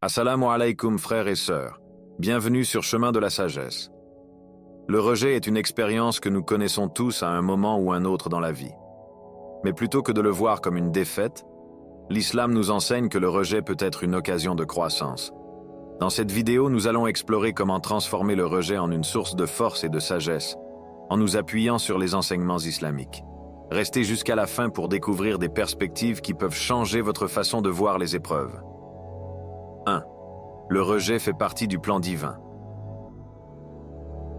Assalamu alaikum frères et sœurs, bienvenue sur Chemin de la Sagesse. Le rejet est une expérience que nous connaissons tous à un moment ou un autre dans la vie. Mais plutôt que de le voir comme une défaite, l'islam nous enseigne que le rejet peut être une occasion de croissance. Dans cette vidéo, nous allons explorer comment transformer le rejet en une source de force et de sagesse, en nous appuyant sur les enseignements islamiques. Restez jusqu'à la fin pour découvrir des perspectives qui peuvent changer votre façon de voir les épreuves. 1. Le rejet fait partie du plan divin.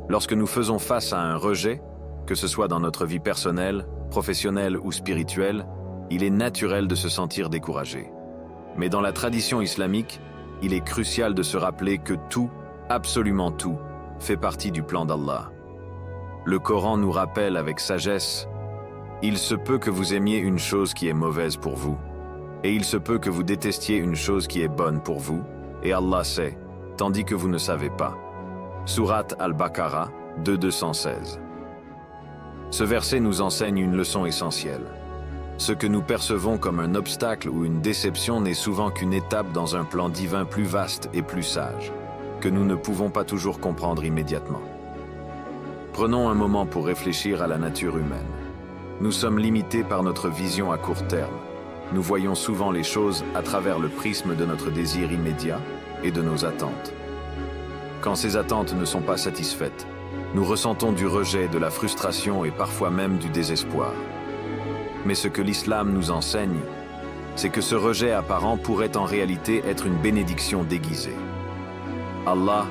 Lorsque nous faisons face à un rejet, que ce soit dans notre vie personnelle, professionnelle ou spirituelle, il est naturel de se sentir découragé. Mais dans la tradition islamique, il est crucial de se rappeler que tout, absolument tout, fait partie du plan d'Allah. Le Coran nous rappelle avec sagesse: il se peut que vous aimiez une chose qui est mauvaise pour vous, et il se peut que vous détestiez une chose qui est bonne pour vous, et Allah sait, tandis que vous ne savez pas. Sourate Al-Baqarah 2:216. Ce verset nous enseigne une leçon essentielle. Ce que nous percevons comme un obstacle ou une déception n'est souvent qu'une étape dans un plan divin plus vaste et plus sage, que nous ne pouvons pas toujours comprendre immédiatement. Prenons un moment pour réfléchir à la nature humaine. Nous sommes limités par notre vision à court terme. Nous voyons souvent les choses à travers le prisme de notre désir immédiat et de nos attentes. Quand ces attentes ne sont pas satisfaites, nous ressentons du rejet, de la frustration et parfois même du désespoir. Mais ce que l'islam nous enseigne, c'est que ce rejet apparent pourrait en réalité être une bénédiction déguisée. Allah,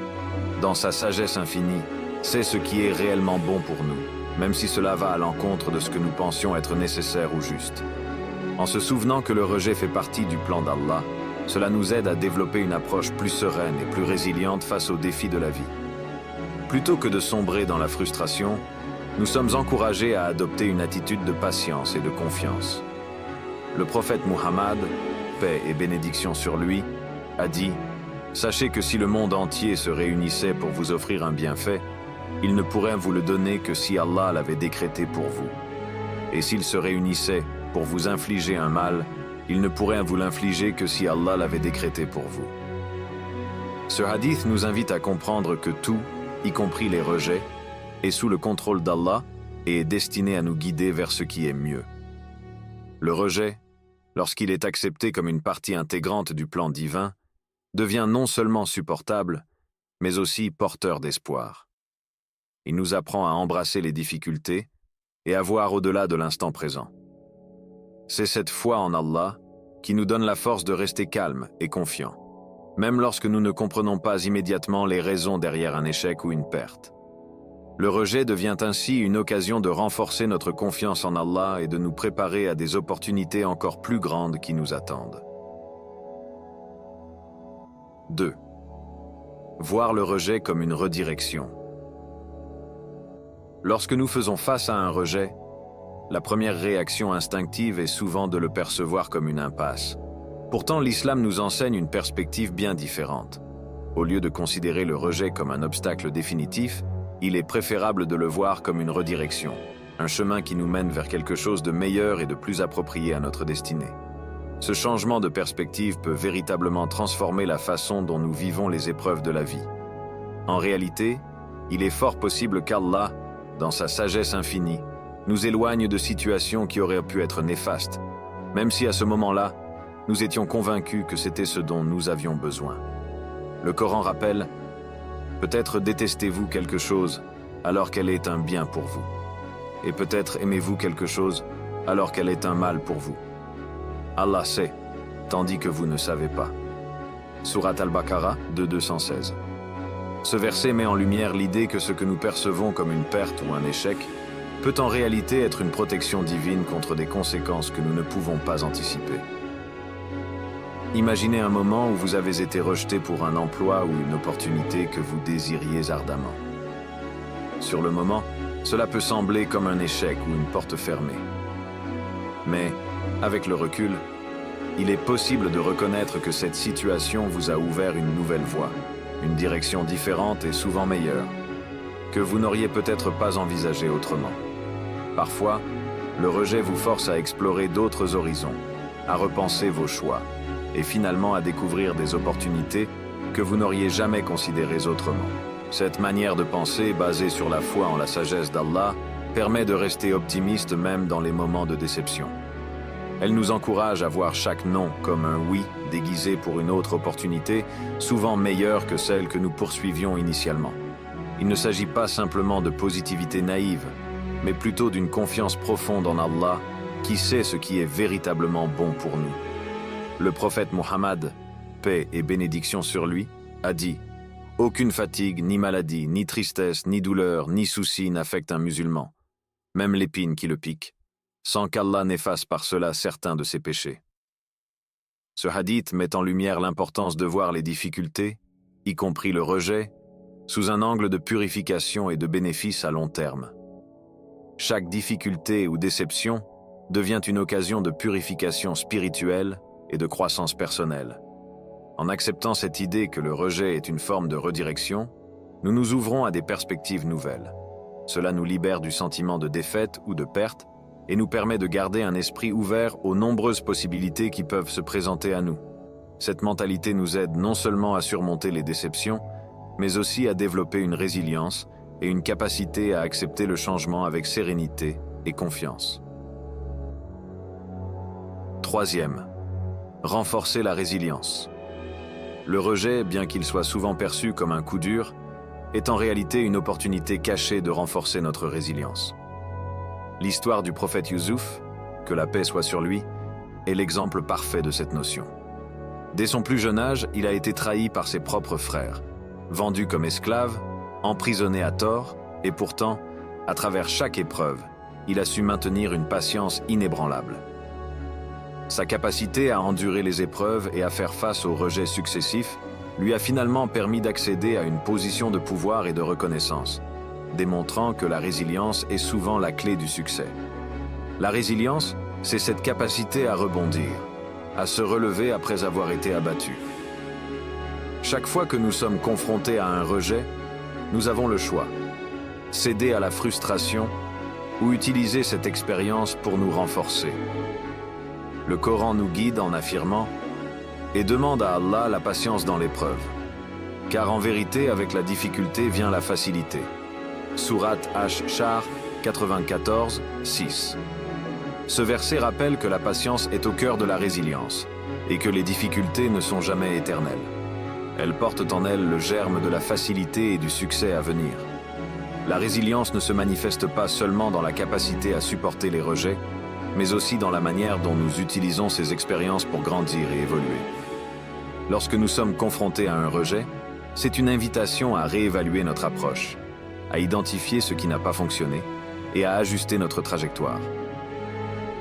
dans sa sagesse infinie, sait ce qui est réellement bon pour nous, même si cela va à l'encontre de ce que nous pensions être nécessaire ou juste. En se souvenant que le rejet fait partie du plan d'Allah, cela nous aide à développer une approche plus sereine et plus résiliente face aux défis de la vie. Plutôt que de sombrer dans la frustration, nous sommes encouragés à adopter une attitude de patience et de confiance. Le prophète Muhammad, paix et bénédiction sur lui, a dit: « Sachez que si le monde entier se réunissait pour vous offrir un bienfait, il ne pourrait vous le donner que si Allah l'avait décrété pour vous. Et s'il se réunissait pour vous infliger un mal, il ne pourrait vous l'infliger que si Allah l'avait décrété pour vous. » Ce hadith nous invite à comprendre que tout, y compris les rejets, est sous le contrôle d'Allah et est destiné à nous guider vers ce qui est mieux. Le rejet, lorsqu'il est accepté comme une partie intégrante du plan divin, devient non seulement supportable, mais aussi porteur d'espoir. Il nous apprend à embrasser les difficultés et à voir au-delà de l'instant présent. C'est cette foi en Allah qui nous donne la force de rester calme et confiant, même lorsque nous ne comprenons pas immédiatement les raisons derrière un échec ou une perte. Le rejet devient ainsi une occasion de renforcer notre confiance en Allah et de nous préparer à des opportunités encore plus grandes qui nous attendent. 2. Voir le rejet comme une redirection. Lorsque nous faisons face à un rejet, la première réaction instinctive est souvent de le percevoir comme une impasse. Pourtant, l'islam nous enseigne une perspective bien différente. Au lieu de considérer le rejet comme un obstacle définitif, il est préférable de le voir comme une redirection, un chemin qui nous mène vers quelque chose de meilleur et de plus approprié à notre destinée. Ce changement de perspective peut véritablement transformer la façon dont nous vivons les épreuves de la vie. En réalité, il est fort possible qu'Allah, dans sa sagesse infinie, nous éloigne de situations qui auraient pu être néfastes, même si à ce moment-là, nous étions convaincus que c'était ce dont nous avions besoin. Le Coran rappelle: « Peut-être détestez-vous quelque chose alors qu'elle est un bien pour vous, et peut-être aimez-vous quelque chose alors qu'elle est un mal pour vous. Allah sait, tandis que vous ne savez pas. » Sourate Al-Baqarah 2:216. Ce verset met en lumière l'idée que ce que nous percevons comme une perte ou un échec peut en réalité être une protection divine contre des conséquences que nous ne pouvons pas anticiper. Imaginez un moment où vous avez été rejeté pour un emploi ou une opportunité que vous désiriez ardemment. Sur le moment, cela peut sembler comme un échec ou une porte fermée. Mais, avec le recul, il est possible de reconnaître que cette situation vous a ouvert une nouvelle voie, une direction différente et souvent meilleure, que vous n'auriez peut-être pas envisagé autrement. Parfois, le rejet vous force à explorer d'autres horizons, à repenser vos choix, et finalement à découvrir des opportunités que vous n'auriez jamais considérées autrement. Cette manière de penser, basée sur la foi en la sagesse d'Allah, permet de rester optimiste même dans les moments de déception. Elle nous encourage à voir chaque non comme un oui déguisé pour une autre opportunité, souvent meilleure que celle que nous poursuivions initialement. Il ne s'agit pas simplement de positivité naïve, mais plutôt d'une confiance profonde en Allah qui sait ce qui est véritablement bon pour nous. Le prophète Mohammed, paix et bénédiction sur lui, a dit « Aucune fatigue, ni maladie, ni tristesse, ni douleur, ni souci n'affecte un musulman, même l'épine qui le pique, sans qu'Allah n'efface par cela certains de ses péchés. » Ce hadith met en lumière l'importance de voir les difficultés, y compris le rejet, sous un angle de purification et de bénéfice à long terme. Chaque difficulté ou déception devient une occasion de purification spirituelle et de croissance personnelle. En acceptant cette idée que le rejet est une forme de redirection, nous nous ouvrons à des perspectives nouvelles. Cela nous libère du sentiment de défaite ou de perte et nous permet de garder un esprit ouvert aux nombreuses possibilités qui peuvent se présenter à nous. Cette mentalité nous aide non seulement à surmonter les déceptions, mais aussi à développer une résilience et une capacité à accepter le changement avec sérénité et confiance. Troisième, renforcer la résilience. Le rejet, bien qu'il soit souvent perçu comme un coup dur, est en réalité une opportunité cachée de renforcer notre résilience. L'histoire du prophète Youssouf, que la paix soit sur lui, est l'exemple parfait de cette notion. Dès son plus jeune âge, il a été trahi par ses propres frères, vendu comme esclave, emprisonné à tort, et pourtant, à travers chaque épreuve, il a su maintenir une patience inébranlable. Sa capacité à endurer les épreuves et à faire face aux rejets successifs lui a finalement permis d'accéder à une position de pouvoir et de reconnaissance, démontrant que la résilience est souvent la clé du succès. La résilience, c'est cette capacité à rebondir, à se relever après avoir été abattu. Chaque fois que nous sommes confrontés à un rejet, nous avons le choix: céder à la frustration ou utiliser cette expérience pour nous renforcer. Le Coran nous guide en affirmant « Et demande à Allah la patience dans l'épreuve, car en vérité avec la difficulté vient la facilité. » Sourate Ash-Shar 94, 6. Ce verset rappelle que la patience est au cœur de la résilience et que les difficultés ne sont jamais éternelles. Elles portent en elles le germe de la facilité et du succès à venir. La résilience ne se manifeste pas seulement dans la capacité à supporter les rejets, mais aussi dans la manière dont nous utilisons ces expériences pour grandir et évoluer. Lorsque nous sommes confrontés à un rejet, c'est une invitation à réévaluer notre approche, à identifier ce qui n'a pas fonctionné et à ajuster notre trajectoire.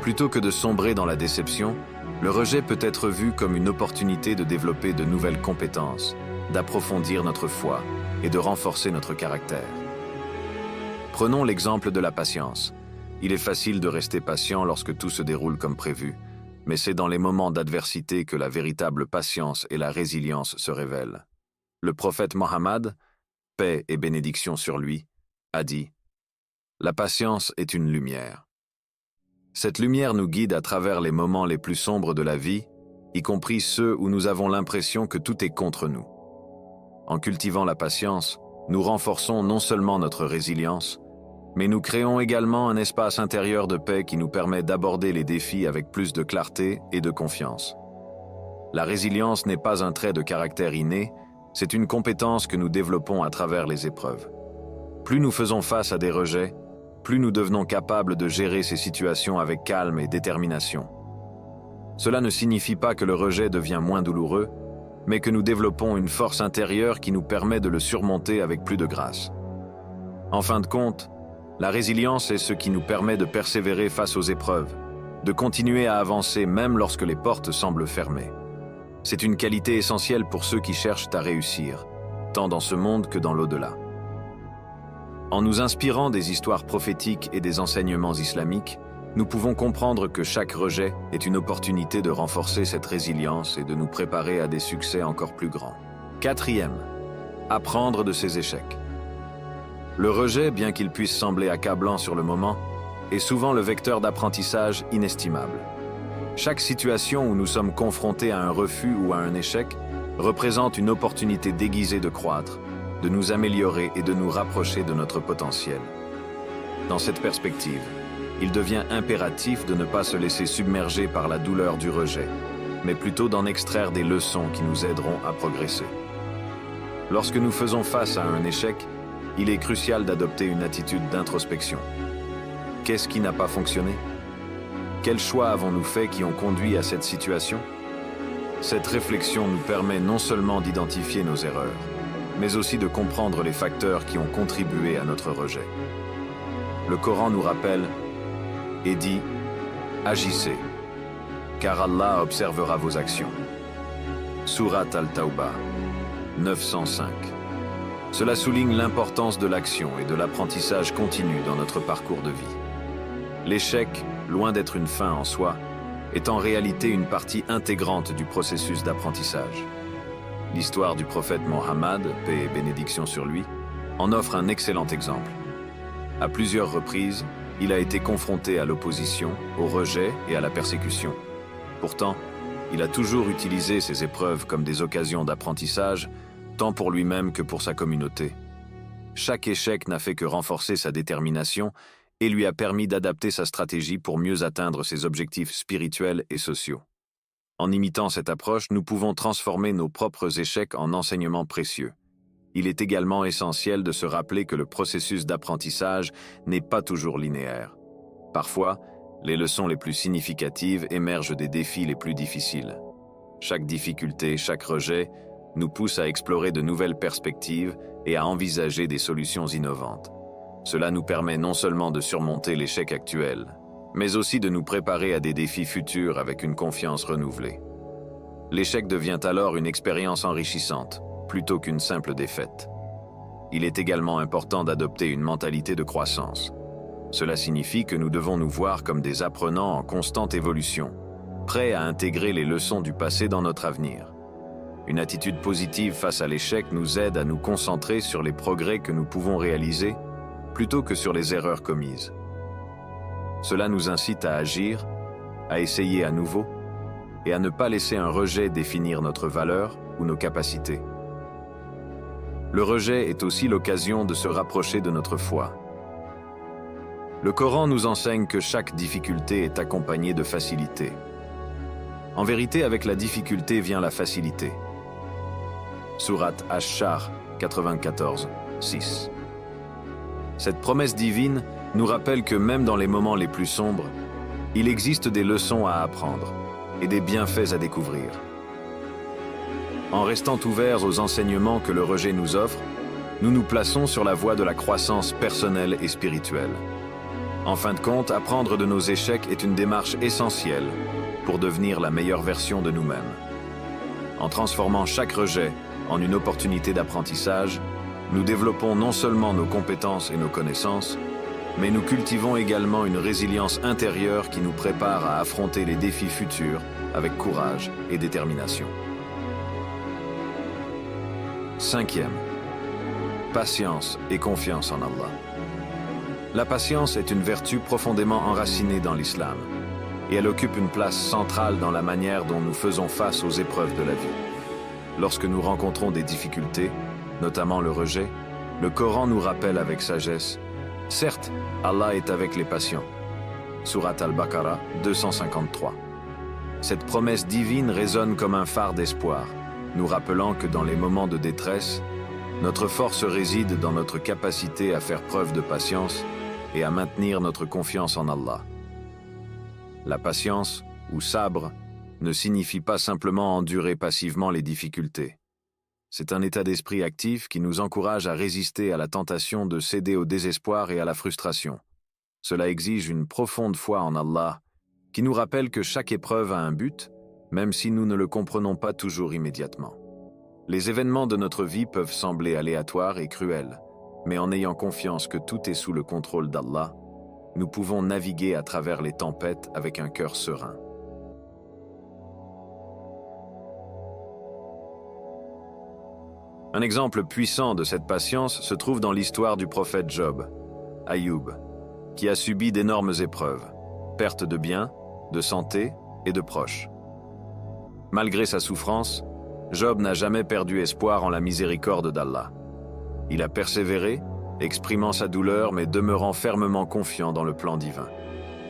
Plutôt que de sombrer dans la déception, le rejet peut être vu comme une opportunité de développer de nouvelles compétences, d'approfondir notre foi et de renforcer notre caractère. Prenons l'exemple de la patience. Il est facile de rester patient lorsque tout se déroule comme prévu, mais c'est dans les moments d'adversité que la véritable patience et la résilience se révèlent. Le prophète Mohammed, paix et bénédiction sur lui, a dit « La patience est une lumière. » Cette lumière nous guide à travers les moments les plus sombres de la vie, y compris ceux où nous avons l'impression que tout est contre nous. En cultivant la patience, nous renforçons non seulement notre résilience, mais nous créons également un espace intérieur de paix qui nous permet d'aborder les défis avec plus de clarté et de confiance. La résilience n'est pas un trait de caractère inné, c'est une compétence que nous développons à travers les épreuves. Plus nous faisons face à des rejets, plus nous devenons capables de gérer ces situations avec calme et détermination. Cela ne signifie pas que le rejet devient moins douloureux, mais que nous développons une force intérieure qui nous permet de le surmonter avec plus de grâce. En fin de compte, la résilience est ce qui nous permet de persévérer face aux épreuves, de continuer à avancer même lorsque les portes semblent fermées. C'est une qualité essentielle pour ceux qui cherchent à réussir, tant dans ce monde que dans l'au-delà. En nous inspirant des histoires prophétiques et des enseignements islamiques, nous pouvons comprendre que chaque rejet est une opportunité de renforcer cette résilience et de nous préparer à des succès encore plus grands. Quatrième, apprendre de ses échecs. Le rejet, bien qu'il puisse sembler accablant sur le moment, est souvent le vecteur d'apprentissage inestimable. Chaque situation où nous sommes confrontés à un refus ou à un échec représente une opportunité déguisée de croître, de nous améliorer et de nous rapprocher de notre potentiel. Dans cette perspective, il devient impératif de ne pas se laisser submerger par la douleur du rejet, mais plutôt d'en extraire des leçons qui nous aideront à progresser. Lorsque nous faisons face à un échec, il est crucial d'adopter une attitude d'introspection. Qu'est-ce qui n'a pas fonctionné? Quels choix avons-nous faits qui ont conduit à cette situation? Cette réflexion nous permet non seulement d'identifier nos erreurs, mais aussi de comprendre les facteurs qui ont contribué à notre rejet. Le Coran nous rappelle et dit « Agissez, car Allah observera vos actions ». Sourate Al-Tawbah, 905. Cela souligne l'importance de l'action et de l'apprentissage continu dans notre parcours de vie. L'échec, loin d'être une fin en soi, est en réalité une partie intégrante du processus d'apprentissage. L'histoire du prophète Mohammed, paix et bénédiction sur lui, en offre un excellent exemple. À plusieurs reprises, il a été confronté à l'opposition, au rejet et à la persécution. Pourtant, il a toujours utilisé ces épreuves comme des occasions d'apprentissage, tant pour lui-même que pour sa communauté. Chaque échec n'a fait que renforcer sa détermination et lui a permis d'adapter sa stratégie pour mieux atteindre ses objectifs spirituels et sociaux. En imitant cette approche, nous pouvons transformer nos propres échecs en enseignements précieux. Il est également essentiel de se rappeler que le processus d'apprentissage n'est pas toujours linéaire. Parfois, les leçons les plus significatives émergent des défis les plus difficiles. Chaque difficulté, chaque rejet, nous pousse à explorer de nouvelles perspectives et à envisager des solutions innovantes. Cela nous permet non seulement de surmonter l'échec actuel, mais aussi de nous préparer à des défis futurs avec une confiance renouvelée. L'échec devient alors une expérience enrichissante, plutôt qu'une simple défaite. Il est également important d'adopter une mentalité de croissance. Cela signifie que nous devons nous voir comme des apprenants en constante évolution, prêts à intégrer les leçons du passé dans notre avenir. Une attitude positive face à l'échec nous aide à nous concentrer sur les progrès que nous pouvons réaliser plutôt que sur les erreurs commises. Cela nous incite à agir, à essayer à nouveau et à ne pas laisser un rejet définir notre valeur ou nos capacités. Le rejet est aussi l'occasion de se rapprocher de notre foi. Le Coran nous enseigne que chaque difficulté est accompagnée de facilité. En vérité, avec la difficulté vient la facilité. Sourate Ash-Shar 94, 6. Cette promesse divine nous rappelle que même dans les moments les plus sombres, il existe des leçons à apprendre et des bienfaits à découvrir. En restant ouverts aux enseignements que le rejet nous offre, nous nous plaçons sur la voie de la croissance personnelle et spirituelle. En fin de compte, apprendre de nos échecs est une démarche essentielle pour devenir la meilleure version de nous-mêmes. En transformant chaque rejet en une opportunité d'apprentissage, nous développons non seulement nos compétences et nos connaissances, mais nous cultivons également une résilience intérieure qui nous prépare à affronter les défis futurs avec courage et détermination. Cinquième, patience et confiance en Allah. La patience est une vertu profondément enracinée dans l'islam, et elle occupe une place centrale dans la manière dont nous faisons face aux épreuves de la vie. Lorsque nous rencontrons des difficultés, notamment le rejet, le Coran nous rappelle avec sagesse « Certes, Allah est avec les patients » Sourate Al-Baqarah 253. Cette promesse divine résonne comme un phare d'espoir, nous rappelant que dans les moments de détresse, notre force réside dans notre capacité à faire preuve de patience et à maintenir notre confiance en Allah. La patience, ou sabre, ne signifie pas simplement endurer passivement les difficultés. C'est un état d'esprit actif qui nous encourage à résister à la tentation de céder au désespoir et à la frustration. Cela exige une profonde foi en Allah, qui nous rappelle que chaque épreuve a un but, même si nous ne le comprenons pas toujours immédiatement. Les événements de notre vie peuvent sembler aléatoires et cruels, mais en ayant confiance que tout est sous le contrôle d'Allah, nous pouvons naviguer à travers les tempêtes avec un cœur serein. Un exemple puissant de cette patience se trouve dans l'histoire du prophète Job, Ayoub, qui a subi d'énormes épreuves, perte de biens, de santé, et de proches. Malgré sa souffrance, Job n'a jamais perdu espoir en la miséricorde d'Allah. Il a persévéré, exprimant sa douleur mais demeurant fermement confiant dans le plan divin.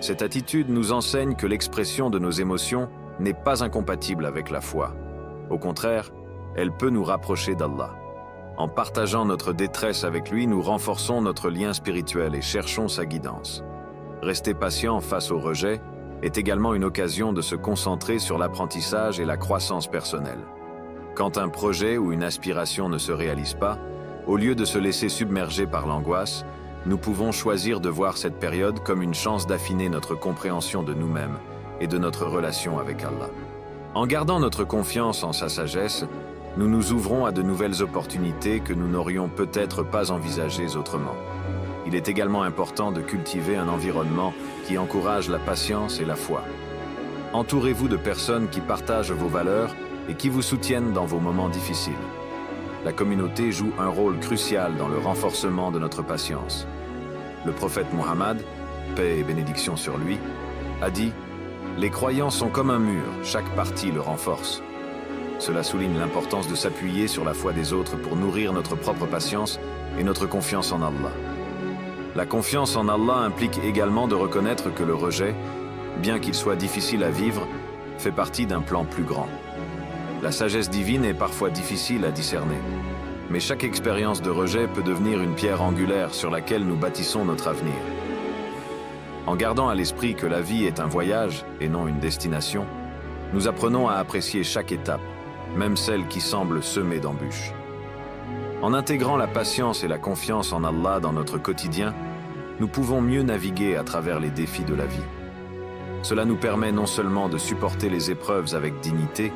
Cette attitude nous enseigne que l'expression de nos émotions n'est pas incompatible avec la foi. Au contraire, elle peut nous rapprocher d'Allah. En partageant notre détresse avec lui, nous renforçons notre lien spirituel et cherchons sa guidance. Rester patient face au rejet est également une occasion de se concentrer sur l'apprentissage et la croissance personnelle. Quand un projet ou une aspiration ne se réalise pas, au lieu de se laisser submerger par l'angoisse, nous pouvons choisir de voir cette période comme une chance d'affiner notre compréhension de nous-mêmes et de notre relation avec Allah. En gardant notre confiance en sa sagesse, nous nous ouvrons à de nouvelles opportunités que nous n'aurions peut-être pas envisagées autrement. Il est également important de cultiver un environnement qui encourage la patience et la foi. Entourez-vous de personnes qui partagent vos valeurs et qui vous soutiennent dans vos moments difficiles. La communauté joue un rôle crucial dans le renforcement de notre patience. Le prophète Mohammed, paix et bénédiction sur lui, a dit « Les croyants sont comme un mur, chaque partie le renforce ». Cela souligne l'importance de s'appuyer sur la foi des autres pour nourrir notre propre patience et notre confiance en Allah. La confiance en Allah implique également de reconnaître que le rejet, bien qu'il soit difficile à vivre, fait partie d'un plan plus grand. La sagesse divine est parfois difficile à discerner, mais chaque expérience de rejet peut devenir une pierre angulaire sur laquelle nous bâtissons notre avenir. En gardant à l'esprit que la vie est un voyage et non une destination, nous apprenons à apprécier chaque étape, même celle qui semble semée d'embûches. En intégrant la patience et la confiance en Allah dans notre quotidien, nous pouvons mieux naviguer à travers les défis de la vie. Cela nous permet non seulement de supporter les épreuves avec dignité,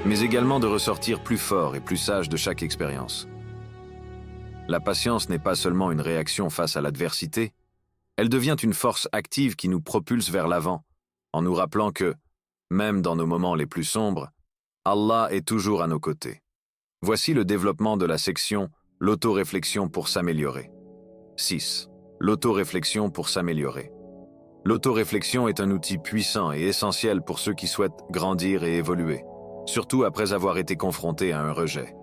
mais également de ressortir plus fort et plus sage de chaque expérience. La patience n'est pas seulement une réaction face à l'adversité, elle devient une force active qui nous propulse vers l'avant, en nous rappelant que, même dans nos moments les plus sombres, Allah est toujours à nos côtés. Voici le développement de la section « L'autoréflexion pour s'améliorer ». 6. L'autoréflexion pour s'améliorer. L'autoréflexion est un outil puissant et essentiel pour ceux qui souhaitent grandir et évoluer, surtout après avoir été confrontés à un rejet.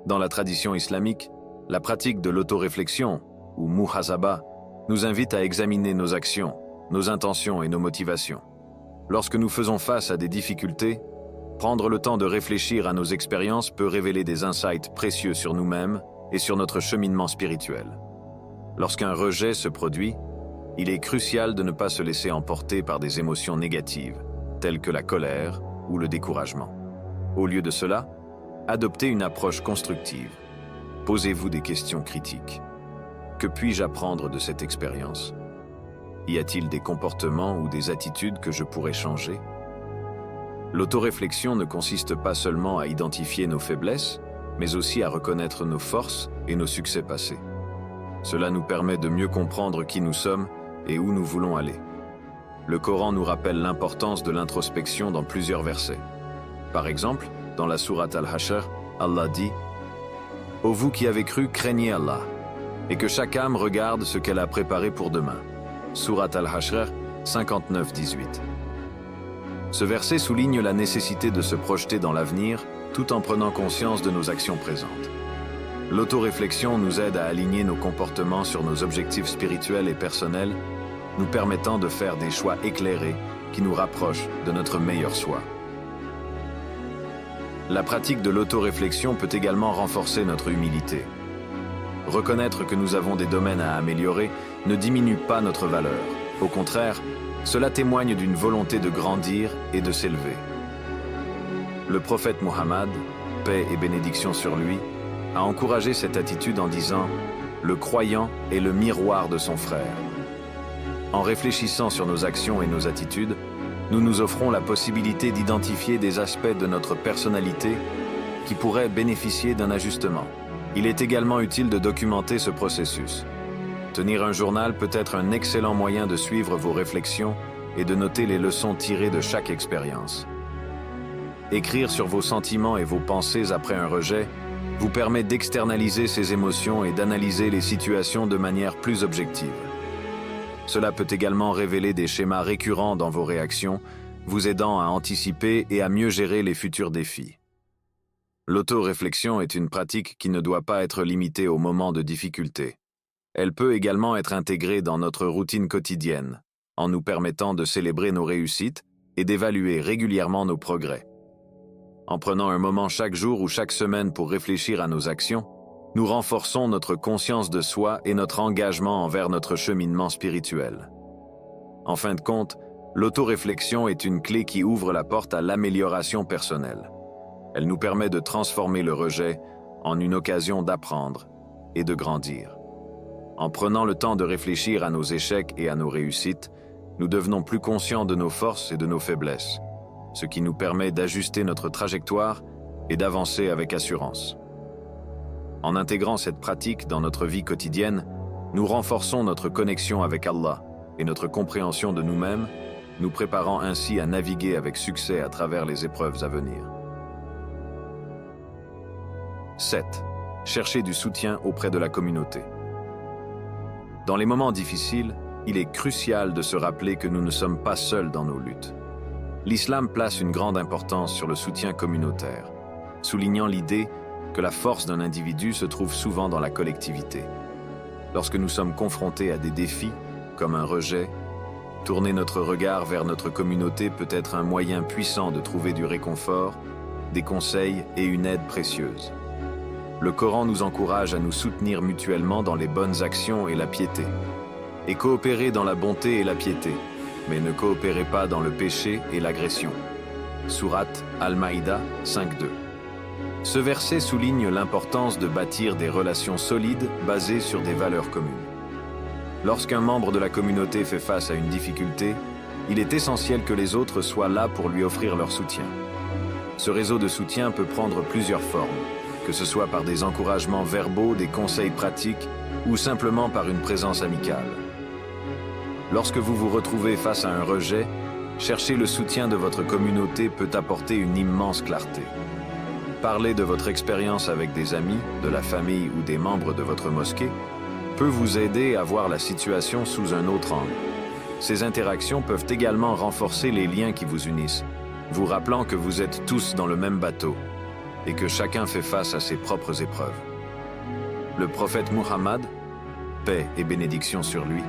Dans la tradition islamique, la pratique de l'autoréflexion, ou muhasaba, nous invite à examiner nos actions, nos intentions et nos motivations. Lorsque nous faisons face à des difficultés, prendre le temps de réfléchir à nos expériences peut révéler des insights précieux sur nous-mêmes et sur notre cheminement spirituel. Lorsqu'un rejet se produit, il est crucial de ne pas se laisser emporter par des émotions négatives, telles que la colère ou le découragement. Au lieu de cela, adoptez une approche constructive. Posez-vous des questions critiques. Que puis-je apprendre de cette expérience? Y a-t-il des comportements ou des attitudes que je pourrais changer? L'autoréflexion ne consiste pas seulement à identifier nos faiblesses, mais aussi à reconnaître nos forces et nos succès passés. Cela nous permet de mieux comprendre qui nous sommes et où nous voulons aller. Le Coran nous rappelle l'importance de l'introspection dans plusieurs versets. Par exemple, dans la sourate Al-Hashr, Allah dit « Ô vous qui avez cru, craignez Allah, et que chaque âme regarde ce qu'elle a préparé pour demain. » Sourate Al-Hashr 59-18. Ce verset souligne la nécessité de se projeter dans l'avenir tout en prenant conscience de nos actions présentes. L'autoréflexion nous aide à aligner nos comportements sur nos objectifs spirituels et personnels, nous permettant de faire des choix éclairés qui nous rapprochent de notre meilleur soi. La pratique de l'autoréflexion peut également renforcer notre humilité. Reconnaître que nous avons des domaines à améliorer ne diminue pas notre valeur. Au contraire, cela témoigne d'une volonté de grandir et de s'élever. Le prophète Mohammed, paix et bénédiction sur lui, a encouragé cette attitude en disant « Le croyant est le miroir de son frère ». En réfléchissant sur nos actions et nos attitudes, nous nous offrons la possibilité d'identifier des aspects de notre personnalité qui pourraient bénéficier d'un ajustement. Il est également utile de documenter ce processus. Tenir un journal peut être un excellent moyen de suivre vos réflexions et de noter les leçons tirées de chaque expérience. Écrire sur vos sentiments et vos pensées après un rejet vous permet d'externaliser ces émotions et d'analyser les situations de manière plus objective. Cela peut également révéler des schémas récurrents dans vos réactions, vous aidant à anticiper et à mieux gérer les futurs défis. L'auto-réflexion est une pratique qui ne doit pas être limitée aux moments de difficulté. Elle peut également être intégrée dans notre routine quotidienne, en nous permettant de célébrer nos réussites et d'évaluer régulièrement nos progrès. En prenant un moment chaque jour ou chaque semaine pour réfléchir à nos actions, nous renforçons notre conscience de soi et notre engagement envers notre cheminement spirituel. En fin de compte, l'autoréflexion est une clé qui ouvre la porte à l'amélioration personnelle. Elle nous permet de transformer le rejet en une occasion d'apprendre et de grandir. En prenant le temps de réfléchir à nos échecs et à nos réussites, nous devenons plus conscients de nos forces et de nos faiblesses, ce qui nous permet d'ajuster notre trajectoire et d'avancer avec assurance. En intégrant cette pratique dans notre vie quotidienne, nous renforçons notre connexion avec Allah et notre compréhension de nous-mêmes, nous préparant ainsi à naviguer avec succès à travers les épreuves à venir. 7. Chercher du soutien auprès de la communauté. Dans les moments difficiles, il est crucial de se rappeler que nous ne sommes pas seuls dans nos luttes. L'islam place une grande importance sur le soutien communautaire, soulignant l'idée que la force d'un individu se trouve souvent dans la collectivité. Lorsque nous sommes confrontés à des défis, comme un rejet, tourner notre regard vers notre communauté peut être un moyen puissant de trouver du réconfort, des conseils et une aide précieuse. Le Coran nous encourage à nous soutenir mutuellement dans les bonnes actions et la piété. Et coopérer dans la bonté et la piété, mais ne coopérez pas dans le péché et l'agression. Sourate Al-Maïda 5.2. Ce verset souligne l'importance de bâtir des relations solides basées sur des valeurs communes. Lorsqu'un membre de la communauté fait face à une difficulté, il est essentiel que les autres soient là pour lui offrir leur soutien. Ce réseau de soutien peut prendre plusieurs formes, que ce soit par des encouragements verbaux, des conseils pratiques ou simplement par une présence amicale. Lorsque vous vous retrouvez face à un rejet, chercher le soutien de votre communauté peut apporter une immense clarté. Parler de votre expérience avec des amis, de la famille ou des membres de votre mosquée peut vous aider à voir la situation sous un autre angle. Ces interactions peuvent également renforcer les liens qui vous unissent, vous rappelant que vous êtes tous dans le même bateau et que chacun fait face à ses propres épreuves. Le prophète Muhammad, paix et bénédiction sur lui,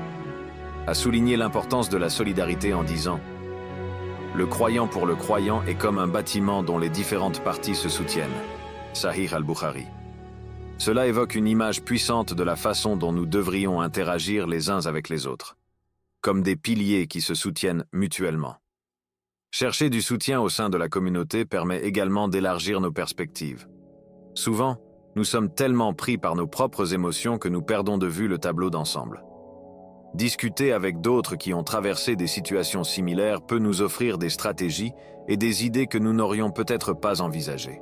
a souligné l'importance de la solidarité en disant « Le croyant pour le croyant est comme un bâtiment dont les différentes parties se soutiennent. » Sahih al-Bukhari. Cela évoque une image puissante de la façon dont nous devrions interagir les uns avec les autres, comme des piliers qui se soutiennent mutuellement. Chercher du soutien au sein de la communauté permet également d'élargir nos perspectives. Souvent, nous sommes tellement pris par nos propres émotions que nous perdons de vue le tableau d'ensemble. Discuter avec d'autres qui ont traversé des situations similaires peut nous offrir des stratégies et des idées que nous n'aurions peut-être pas envisagées.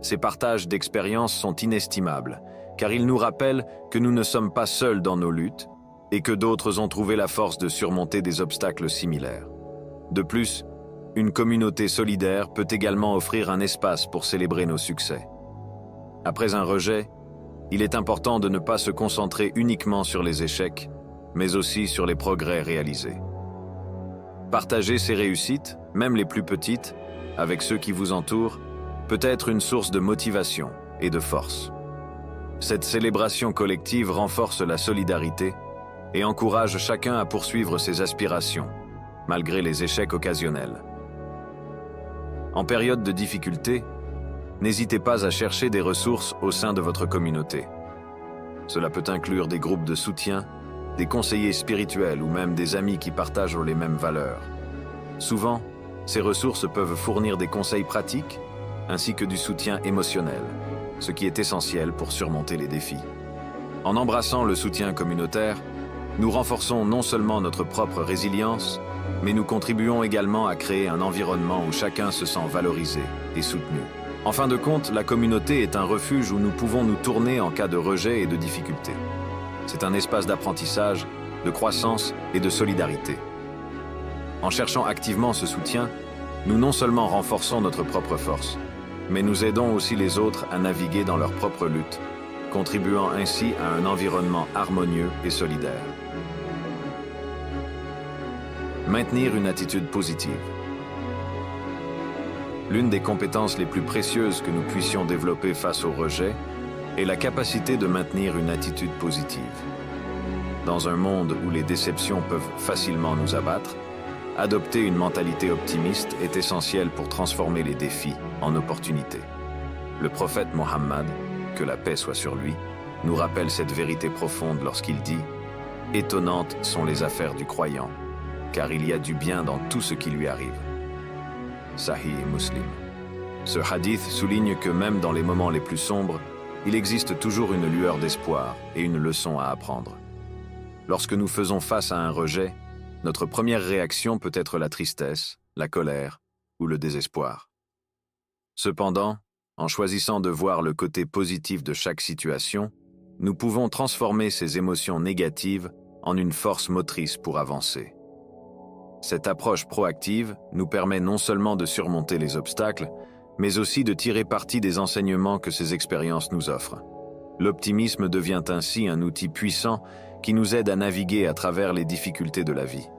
Ces partages d'expériences sont inestimables, car ils nous rappellent que nous ne sommes pas seuls dans nos luttes et que d'autres ont trouvé la force de surmonter des obstacles similaires. De plus, une communauté solidaire peut également offrir un espace pour célébrer nos succès. Après un rejet, il est important de ne pas se concentrer uniquement sur les échecs, mais aussi sur les progrès réalisés. Partager ces réussites, même les plus petites, avec ceux qui vous entourent, peut être une source de motivation et de force. Cette célébration collective renforce la solidarité et encourage chacun à poursuivre ses aspirations, malgré les échecs occasionnels. En période de difficulté, n'hésitez pas à chercher des ressources au sein de votre communauté. Cela peut inclure des groupes de soutien, des conseillers spirituels ou même des amis qui partagent les mêmes valeurs. Souvent, ces ressources peuvent fournir des conseils pratiques ainsi que du soutien émotionnel, ce qui est essentiel pour surmonter les défis. En embrassant le soutien communautaire, nous renforçons non seulement notre propre résilience, mais nous contribuons également à créer un environnement où chacun se sent valorisé et soutenu. En fin de compte, la communauté est un refuge où nous pouvons nous tourner en cas de rejet et de difficulté. C'est un espace d'apprentissage, de croissance et de solidarité. En cherchant activement ce soutien, nous non seulement renforçons notre propre force, mais nous aidons aussi les autres à naviguer dans leur propre lutte, contribuant ainsi à un environnement harmonieux et solidaire. Maintenir une attitude positive. L'une des compétences les plus précieuses que nous puissions développer face au rejet est la capacité de maintenir une attitude positive. Dans un monde où les déceptions peuvent facilement nous abattre, adopter une mentalité optimiste est essentiel pour transformer les défis en opportunités. Le prophète Mohammed, que la paix soit sur lui, nous rappelle cette vérité profonde lorsqu'il dit « Étonnantes sont les affaires du croyant, car il y a du bien dans tout ce qui lui arrive. » Sahih Muslim. Ce hadith souligne que même dans les moments les plus sombres, il existe toujours une lueur d'espoir et une leçon à apprendre. Lorsque nous faisons face à un rejet, notre première réaction peut être la tristesse, la colère ou le désespoir. Cependant, en choisissant de voir le côté positif de chaque situation, nous pouvons transformer ces émotions négatives en une force motrice pour avancer. Cette approche proactive nous permet non seulement de surmonter les obstacles, mais aussi de tirer parti des enseignements que ces expériences nous offrent. L'optimisme devient ainsi un outil puissant qui nous aide à naviguer à travers les difficultés de la vie.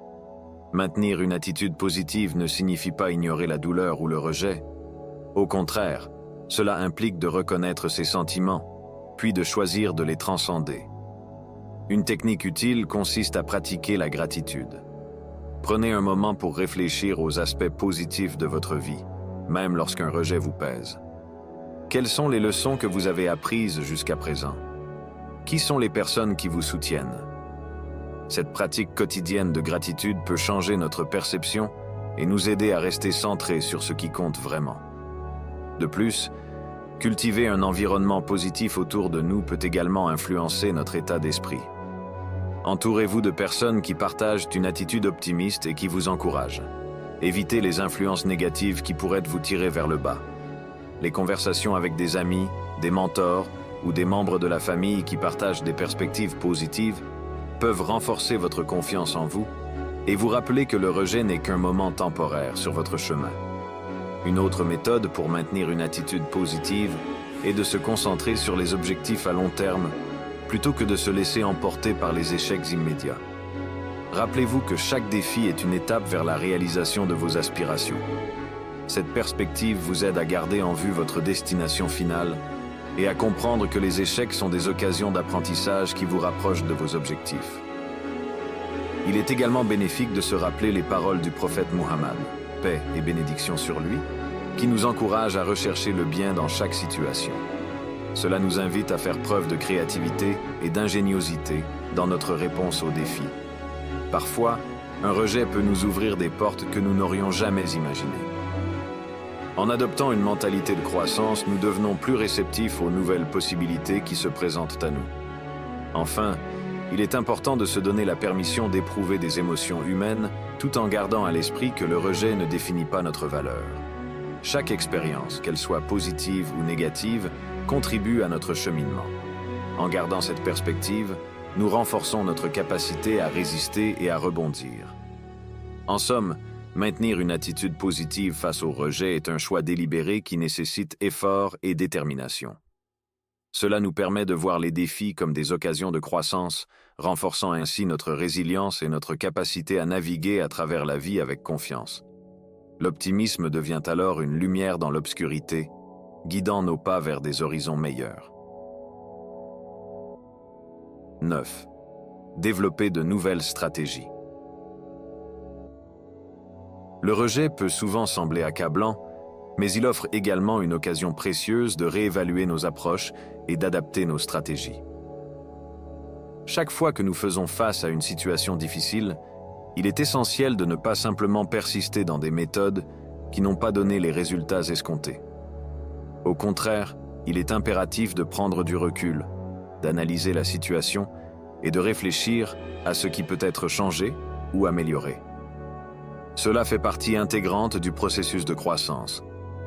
Maintenir une attitude positive ne signifie pas ignorer la douleur ou le rejet. Au contraire, cela implique de reconnaître ses sentiments, puis de choisir de les transcender. Une technique utile consiste à pratiquer la gratitude. Prenez un moment pour réfléchir aux aspects positifs de votre vie, même lorsqu'un rejet vous pèse. Quelles sont les leçons que vous avez apprises jusqu'à présent? Qui sont les personnes qui vous soutiennent? Cette pratique quotidienne de gratitude peut changer notre perception et nous aider à rester centrés sur ce qui compte vraiment. De plus, cultiver un environnement positif autour de nous peut également influencer notre état d'esprit. Entourez-vous de personnes qui partagent une attitude optimiste et qui vous encouragent. Évitez les influences négatives qui pourraient vous tirer vers le bas. Les conversations avec des amis, des mentors ou des membres de la famille qui partagent des perspectives positives peuvent renforcer votre confiance en vous et vous rappeler que le rejet n'est qu'un moment temporaire sur votre chemin. Une autre méthode pour maintenir une attitude positive est de se concentrer sur les objectifs à long terme plutôt que de se laisser emporter par les échecs immédiats. Rappelez-vous que chaque défi est une étape vers la réalisation de vos aspirations. Cette perspective vous aide à garder en vue votre destination finale et à comprendre que les échecs sont des occasions d'apprentissage qui vous rapprochent de vos objectifs. Il est également bénéfique de se rappeler les paroles du prophète Muhammad, paix et bénédiction sur lui, qui nous encourage à rechercher le bien dans chaque situation. Cela nous invite à faire preuve de créativité et d'ingéniosité dans notre réponse aux défis. Parfois, un rejet peut nous ouvrir des portes que nous n'aurions jamais imaginées. En adoptant une mentalité de croissance, nous devenons plus réceptifs aux nouvelles possibilités qui se présentent à nous. Enfin, il est important de se donner la permission d'éprouver des émotions humaines tout en gardant à l'esprit que le rejet ne définit pas notre valeur. Chaque expérience, qu'elle soit positive ou négative, contribue à notre cheminement. En gardant cette perspective, nous renforçons notre capacité à résister et à rebondir. En somme, maintenir une attitude positive face au rejet est un choix délibéré qui nécessite effort et détermination. Cela nous permet de voir les défis comme des occasions de croissance, renforçant ainsi notre résilience et notre capacité à naviguer à travers la vie avec confiance. L'optimisme devient alors une lumière dans l'obscurité, guidant nos pas vers des horizons meilleurs. 9. Développer de nouvelles stratégies. Le rejet peut souvent sembler accablant, mais il offre également une occasion précieuse de réévaluer nos approches et d'adapter nos stratégies. Chaque fois que nous faisons face à une situation difficile, il est essentiel de ne pas simplement persister dans des méthodes qui n'ont pas donné les résultats escomptés. Au contraire, il est impératif de prendre du recul, d'analyser la situation et de réfléchir à ce qui peut être changé ou amélioré. Cela fait partie intégrante du processus de croissance,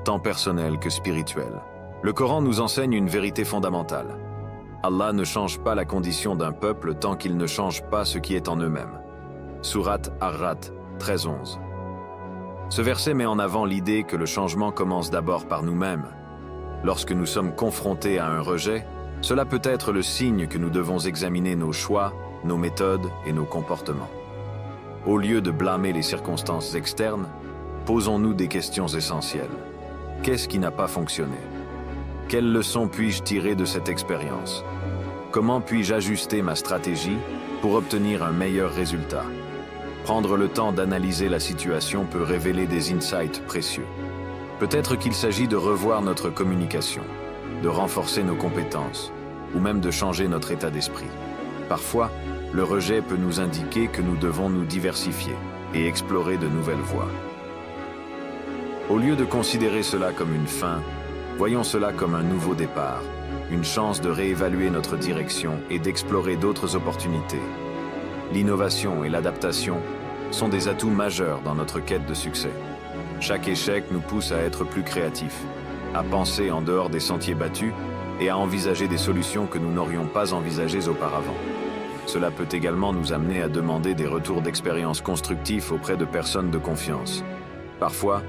tant personnel que spirituel. Le Coran nous enseigne une vérité fondamentale. Allah ne change pas la condition d'un peuple tant qu'il ne change pas ce qui est en eux-mêmes. Sourate Ar-Ra'd 13-11. Ce verset met en avant l'idée que le changement commence d'abord par nous-mêmes. Lorsque nous sommes confrontés à un rejet, cela peut être le signe que nous devons examiner nos choix, nos méthodes et nos comportements. Au lieu de blâmer les circonstances externes, posons-nous des questions essentielles. qu'est-ce qui n'a pas fonctionné? Quelles leçons puis-je tirer de cette expérience? Comment puis-je ajuster ma stratégie pour obtenir un meilleur résultat? Prendre le temps d'analyser la situation peut révéler des insights précieux. Peut-être qu'il s'agit de revoir notre communication, de renforcer nos compétences, ou même de changer notre état d'esprit. Parfois, le rejet peut nous indiquer que nous devons nous diversifier et explorer de nouvelles voies. Au lieu de considérer cela comme une fin, voyons cela comme un nouveau départ, une chance de réévaluer notre direction et d'explorer d'autres opportunités. L'innovation et l'adaptation sont des atouts majeurs dans notre quête de succès. Chaque échec nous pousse à être plus créatifs, à penser en dehors des sentiers battus et à envisager des solutions que nous n'aurions pas envisagées auparavant. Cela peut également nous amener à demander des retours d'expérience constructifs auprès de personnes de confiance. Parfois,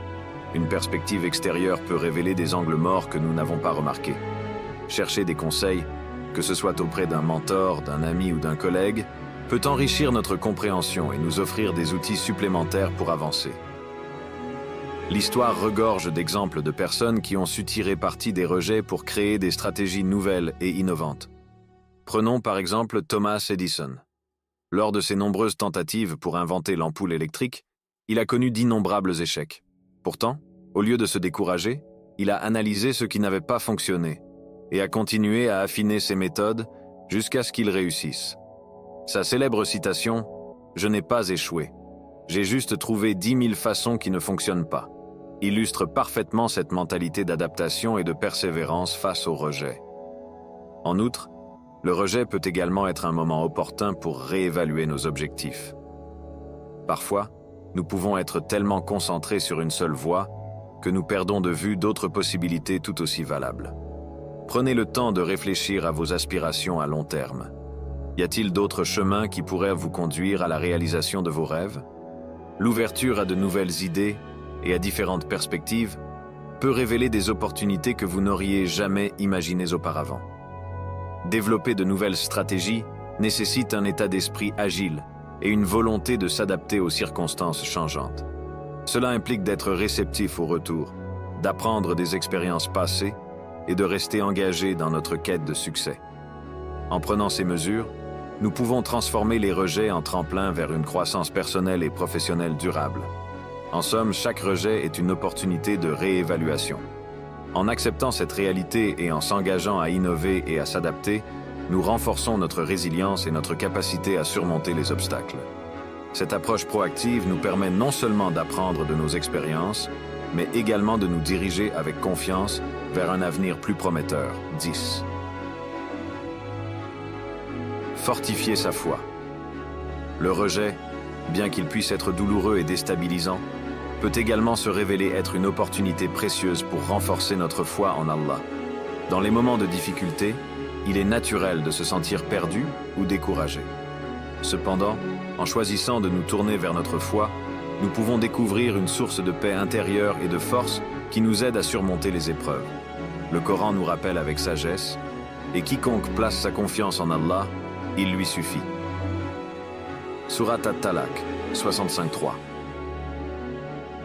une perspective extérieure peut révéler des angles morts que nous n'avons pas remarqués. Chercher des conseils, que ce soit auprès d'un mentor, d'un ami ou d'un collègue, peut enrichir notre compréhension et nous offrir des outils supplémentaires pour avancer. L'histoire regorge d'exemples de personnes qui ont su tirer parti des rejets pour créer des stratégies nouvelles et innovantes. Prenons par exemple Thomas Edison. Lors de ses nombreuses tentatives pour inventer l'ampoule électrique, il a connu d'innombrables échecs. Pourtant, au lieu de se décourager, il a analysé ce qui n'avait pas fonctionné et a continué à affiner ses méthodes jusqu'à ce qu'il réussisse. Sa célèbre citation « Je n'ai pas échoué. J'ai juste trouvé 10 000 façons qui ne fonctionnent pas » illustre parfaitement cette mentalité d'adaptation et de persévérance face au rejet. En outre, le rejet peut également être un moment opportun pour réévaluer nos objectifs. Parfois, nous pouvons être tellement concentrés sur une seule voie que nous perdons de vue d'autres possibilités tout aussi valables. Prenez le temps de réfléchir à vos aspirations à long terme. Y a-t-il d'autres chemins qui pourraient vous conduire à la réalisation de vos rêves? L'ouverture à de nouvelles idées et à différentes perspectives peut révéler des opportunités que vous n'auriez jamais imaginées auparavant. Développer de nouvelles stratégies nécessite un état d'esprit agile et une volonté de s'adapter aux circonstances changeantes. Cela implique d'être réceptif au retour, d'apprendre des expériences passées et de rester engagé dans notre quête de succès. En prenant ces mesures, nous pouvons transformer les rejets en tremplin vers une croissance personnelle et professionnelle durable. En somme, chaque rejet est une opportunité de réévaluation. En acceptant cette réalité et en s'engageant à innover et à s'adapter, nous renforçons notre résilience et notre capacité à surmonter les obstacles. Cette approche proactive nous permet non seulement d'apprendre de nos expériences, mais également de nous diriger avec confiance vers un avenir plus prometteur. 10. Fortifier sa foi. Le rejet, bien qu'il puisse être douloureux et déstabilisant, peut également se révéler être une opportunité précieuse pour renforcer notre foi en Allah. Dans les moments de difficulté, il est naturel de se sentir perdu ou découragé. Cependant, en choisissant de nous tourner vers notre foi, nous pouvons découvrir une source de paix intérieure et de force qui nous aide à surmonter les épreuves. Le Coran nous rappelle avec sagesse « Et quiconque place sa confiance en Allah, il lui suffit ». Surat At-Talaq, 65-3.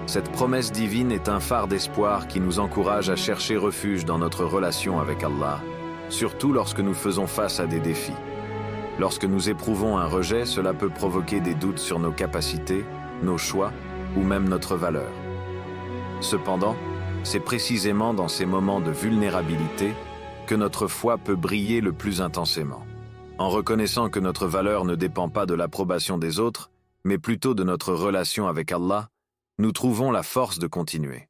Cette promesse divine est un phare d'espoir qui nous encourage à chercher refuge dans notre relation avec Allah, surtout lorsque nous faisons face à des défis. Lorsque nous éprouvons un rejet, cela peut provoquer des doutes sur nos capacités, nos choix ou même notre valeur. Cependant, c'est précisément dans ces moments de vulnérabilité que notre foi peut briller le plus intensément. En reconnaissant que notre valeur ne dépend pas de l'approbation des autres, mais plutôt de notre relation avec Allah, nous trouvons la force de continuer.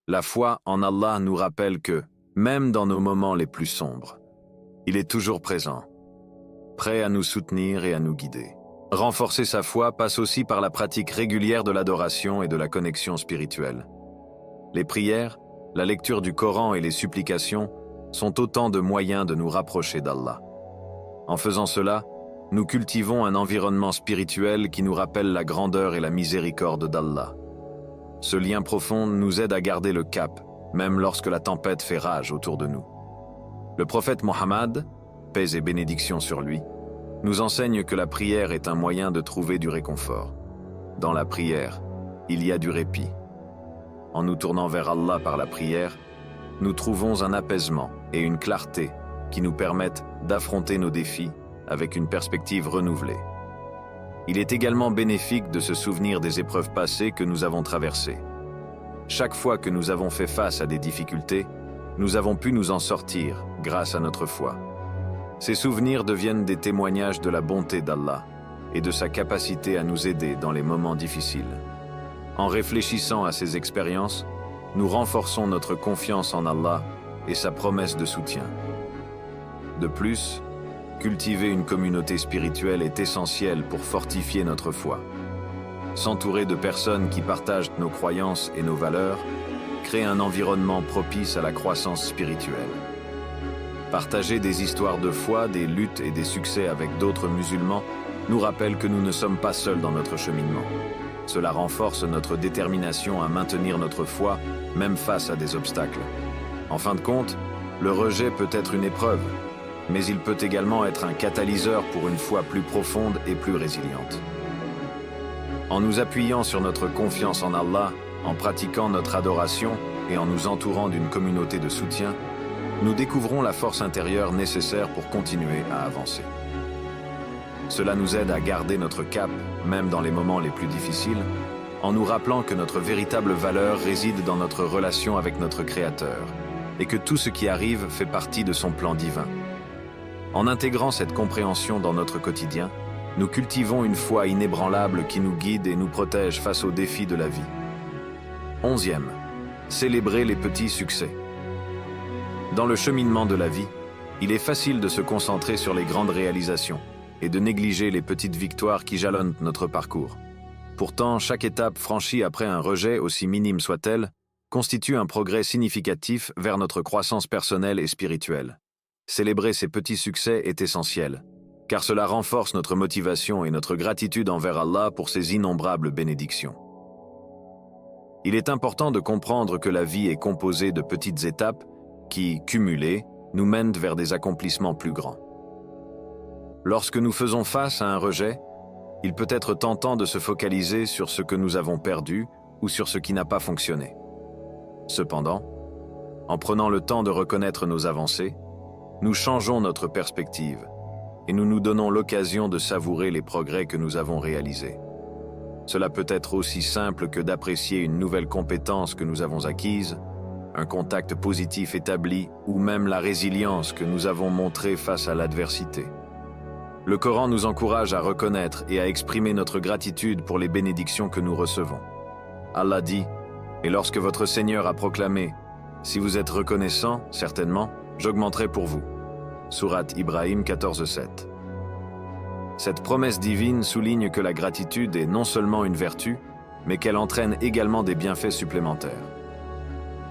La foi en Allah nous rappelle que, même dans nos moments les plus sombres, il est toujours présent, prêt à nous soutenir et à nous guider. Renforcer sa foi passe aussi par la pratique régulière de l'adoration et de la connexion spirituelle. Les prières, la lecture du Coran et les supplications sont autant de moyens de nous rapprocher d'Allah. En faisant cela, nous cultivons un environnement spirituel qui nous rappelle la grandeur et la miséricorde d'Allah. Ce lien profond nous aide à garder le cap, même lorsque la tempête fait rage autour de nous. Le prophète Mohammed, paix et bénédiction sur lui, nous enseigne que la prière est un moyen de trouver du réconfort. Dans la prière, il y a du répit. en nous tournant vers Allah par la prière, nous trouvons un apaisement et une clarté qui nous permettent d'affronter nos défis avec une perspective renouvelée. Il est également bénéfique de se souvenir des épreuves passées que nous avons traversées. Chaque fois que nous avons fait face à des difficultés, nous avons pu nous en sortir grâce à notre foi. Ces souvenirs deviennent des témoignages de la bonté d'Allah et de sa capacité à nous aider dans les moments difficiles. En réfléchissant à ces expériences, nous renforçons notre confiance en Allah et sa promesse de soutien. De plus, cultiver une communauté spirituelle est essentiel pour fortifier notre foi. S'entourer de personnes qui partagent nos croyances et nos valeurs crée un environnement propice à la croissance spirituelle. Partager des histoires de foi, des luttes et des succès avec d'autres musulmans nous rappelle que nous ne sommes pas seuls dans notre cheminement. Cela renforce notre détermination à maintenir notre foi, même face à des obstacles. En fin de compte, le rejet peut être une épreuve, mais il peut également être un catalyseur pour une foi plus profonde et plus résiliente. En nous appuyant sur notre confiance en Allah, en pratiquant notre adoration et en nous entourant d'une communauté de soutien, nous découvrons la force intérieure nécessaire pour continuer à avancer. Cela nous aide à garder notre cap, même dans les moments les plus difficiles, en nous rappelant que notre véritable valeur réside dans notre relation avec notre Créateur, et que tout ce qui arrive fait partie de son plan divin. En intégrant cette compréhension dans notre quotidien, nous cultivons une foi inébranlable qui nous guide et nous protège face aux défis de la vie. 11e. Célébrer les petits succès. Dans le cheminement de la vie, il est facile de se concentrer sur les grandes réalisations et de négliger les petites victoires qui jalonnent notre parcours. Pourtant, chaque étape franchie après un rejet, aussi minime soit-elle, constitue un progrès significatif vers notre croissance personnelle et spirituelle. Célébrer ces petits succès est essentiel, car cela renforce notre motivation et notre gratitude envers Allah pour ses innombrables bénédictions. Il est important de comprendre que la vie est composée de petites étapes qui, cumulées, nous mènent vers des accomplissements plus grands. Lorsque nous faisons face à un rejet, il peut être tentant de se focaliser sur ce que nous avons perdu ou sur ce qui n'a pas fonctionné. Cependant, en prenant le temps de reconnaître nos avancées, nous changeons notre perspective et nous nous donnons l'occasion de savourer les progrès que nous avons réalisés. Cela peut être aussi simple que d'apprécier une nouvelle compétence que nous avons acquise, un contact positif établi ou même la résilience que nous avons montrée face à l'adversité. Le Coran nous encourage à reconnaître et à exprimer notre gratitude pour les bénédictions que nous recevons. Allah dit « Et lorsque votre Seigneur a proclamé « Si vous êtes reconnaissant, certainement, j'augmenterai pour vous » Sourate Ibrahim 14:7. Cette promesse divine souligne que la gratitude est non seulement une vertu, mais qu'elle entraîne également des bienfaits supplémentaires.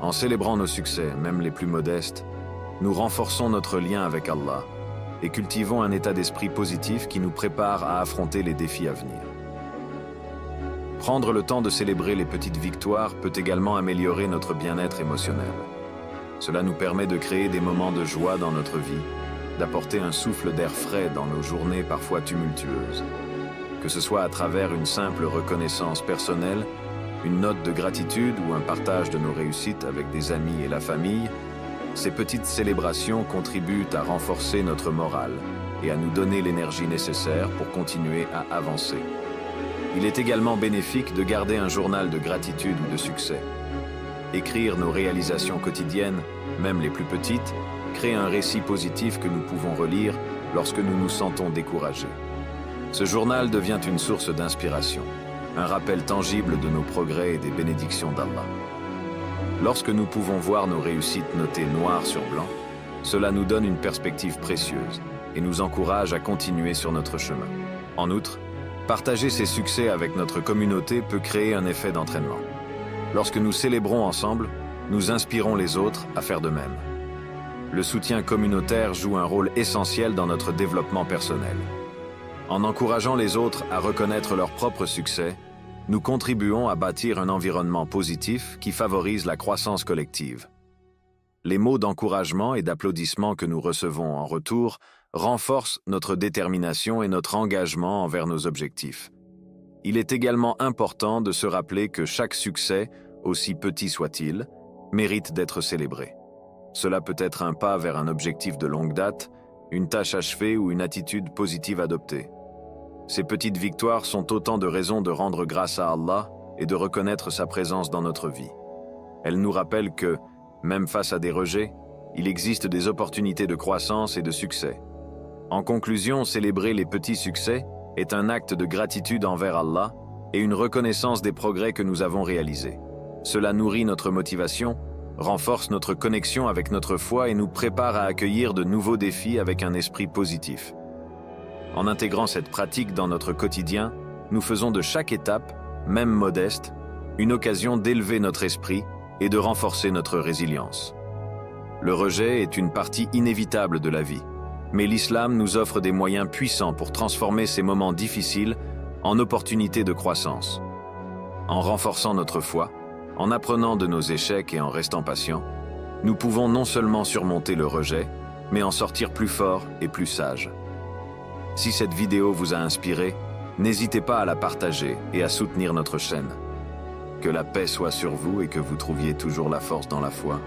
En célébrant nos succès, même les plus modestes, nous renforçons notre lien avec Allah et cultivons un état d'esprit positif qui nous prépare à affronter les défis à venir. Prendre le temps de célébrer les petites victoires peut également améliorer notre bien-être émotionnel. Cela nous permet de créer des moments de joie dans notre vie, d'apporter un souffle d'air frais dans nos journées parfois tumultueuses. Que ce soit à travers une simple reconnaissance personnelle, une note de gratitude ou un partage de nos réussites avec des amis et la famille, ces petites célébrations contribuent à renforcer notre morale et à nous donner l'énergie nécessaire pour continuer à avancer. Il est également bénéfique de garder un journal de gratitude ou de succès. Écrire nos réalisations quotidiennes, même les plus petites, crée un récit positif que nous pouvons relire lorsque nous nous sentons découragés. Ce journal devient une source d'inspiration, un rappel tangible de nos progrès et des bénédictions d'Allah. Lorsque nous pouvons voir nos réussites notées noir sur blanc, cela nous donne une perspective précieuse et nous encourage à continuer sur notre chemin. En outre, partager ces succès avec notre communauté peut créer un effet d'entraînement. Lorsque nous célébrons ensemble, nous inspirons les autres à faire de même. Le soutien communautaire joue un rôle essentiel dans notre développement personnel. En encourageant les autres à reconnaître leurs propres succès, nous contribuons à bâtir un environnement positif qui favorise la croissance collective. Les mots d'encouragement et d'applaudissement que nous recevons en retour renforcent notre détermination et notre engagement envers nos objectifs. Il est également important de se rappeler que chaque succès, aussi petit soit-il, mérite d'être célébré. Cela peut être un pas vers un objectif de longue date, une tâche achevée ou une attitude positive adoptée. Ces petites victoires sont autant de raisons de rendre grâce à Allah et de reconnaître sa présence dans notre vie. Elles nous rappellent que, même face à des rejets, il existe des opportunités de croissance et de succès. En conclusion, célébrer les petits succès est un acte de gratitude envers Allah et une reconnaissance des progrès que nous avons réalisés. Cela nourrit notre motivation, renforce notre connexion avec notre foi et nous prépare à accueillir de nouveaux défis avec un esprit positif. En intégrant cette pratique dans notre quotidien, nous faisons de chaque étape, même modeste, une occasion d'élever notre esprit et de renforcer notre résilience. Le rejet est une partie inévitable de la vie, mais l'islam nous offre des moyens puissants pour transformer ces moments difficiles en opportunités de croissance. En renforçant notre foi, en apprenant de nos échecs et en restant patients, nous pouvons non seulement surmonter le rejet, mais en sortir plus forts et plus sages. Si cette vidéo vous a inspiré, n'hésitez pas à la partager et à soutenir notre chaîne. Que la paix soit sur vous et que vous trouviez toujours la force dans la foi.